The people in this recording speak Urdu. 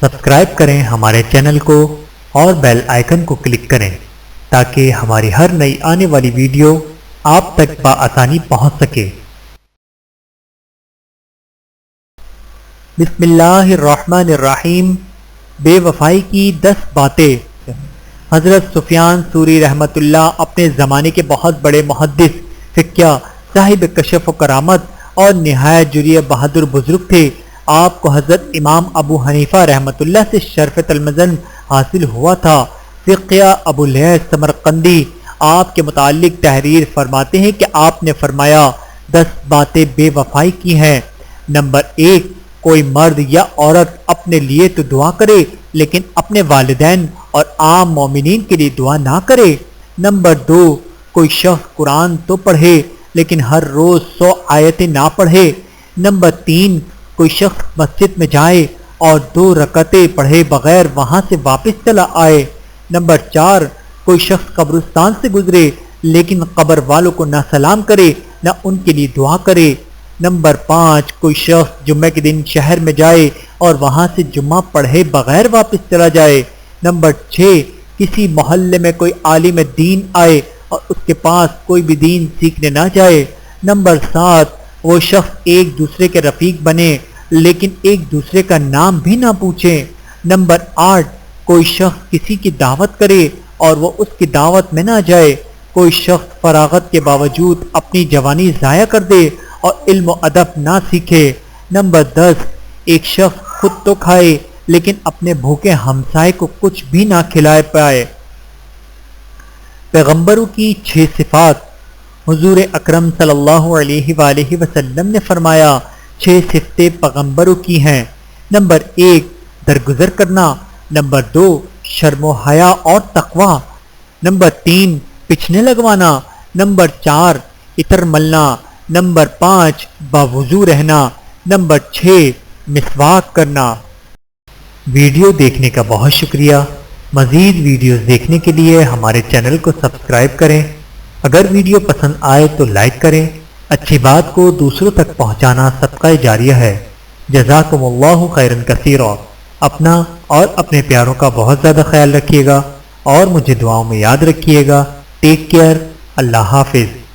سبسکرائب کریں ہمارے چینل کو اور بیل آئیکن کو کلک کریں تاکہ ہماری ہر نئی آنے والی ویڈیو آپ تک بآسانی پہنچ سکے۔ بسم اللہ الرحمن الرحیم۔ بے وفائی کی 10 باتیں۔ حضرت سفیان ثوری رحمۃ اللہ اپنے زمانے کے بہت بڑے محدث، فقیہ، صاحب کشف و کرامت اور نہایت جریح بہادر بزرگ تھے۔ آپ کو حضرت امام ابو حنیفہ رحمۃ اللہ سے شرف تلمذن حاصل ہوا تھا۔ فقیہ ابو اللیث سمرقندی آپ کے متعلق تحریر فرماتے ہیں کہ آپ نے فرمایا 10 باتیں بے وفائی کی ہیں۔ نمبر 1، کوئی مرد یا عورت اپنے لیے تو دعا کرے لیکن اپنے والدین اور عام مومنین کے لیے دعا نہ کرے۔ نمبر 2، کوئی شخص قرآن تو پڑھے لیکن ہر روز 100 آیتیں نہ پڑھے۔ نمبر 3، کوئی شخص مسجد میں جائے اور 2 رکعتیں پڑھے بغیر وہاں سے واپس چلا آئے۔ نمبر 4، کوئی شخص قبرستان سے گزرے لیکن قبر والوں کو نہ سلام کرے نہ ان کے لیے دعا کرے۔ نمبر 5، کوئی شخص جمعہ کے دن شہر میں جائے اور وہاں سے جمعہ پڑھے بغیر واپس چلا جائے۔ نمبر 6، کسی محلے میں کوئی عالم دین آئے اور اس کے پاس کوئی بھی دین سیکھنے نہ جائے۔ نمبر 7، وہ شخص ایک دوسرے کے رفیق بنے لیکن ایک دوسرے کا نام بھی نہ پوچھے۔ نمبر 8، کوئی شخص کسی کی دعوت کرے اور وہ اس کی دعوت میں نہ جائے۔ کوئی شخص فراغت کے باوجود اپنی جوانی ضائع کر دے اور علم و ادب نہ سیکھے۔ نمبر 10، ایک شخص خود تو کھائے لیکن اپنے بھوکے ہمسائے کو کچھ بھی نہ کھلائے پائے۔ پیغمبروں کی 6 صفات۔ حضور اکرم صلی اللہ علیہ وآلہ وسلم نے فرمایا 6 صفتیں پیغمبروں کی ہیں۔ نمبر 1، درگزر کرنا۔ نمبر 2، شرم و حیا اور تقوی۔ نمبر 3، پچھنے لگوانا۔ نمبر 4، عطر ملنا۔ نمبر 5، باوضو رہنا۔ نمبر 6، مسواک کرنا۔ ویڈیو دیکھنے کا بہت شکریہ۔ مزید ویڈیوز دیکھنے کے لیے ہمارے چینل کو سبسکرائب کریں۔ اگر ویڈیو پسند آئے تو لائک کریں۔ اچھی بات کو دوسروں تک پہنچانا صدقہ جاریہ ہے۔ جزاکم اللہ خیرا کثیرا۔ اپنا اور اپنے پیاروں کا بہت زیادہ خیال رکھیے گا اور مجھے دعاؤں میں یاد رکھیے گا۔ Take care. اللہ حافظ۔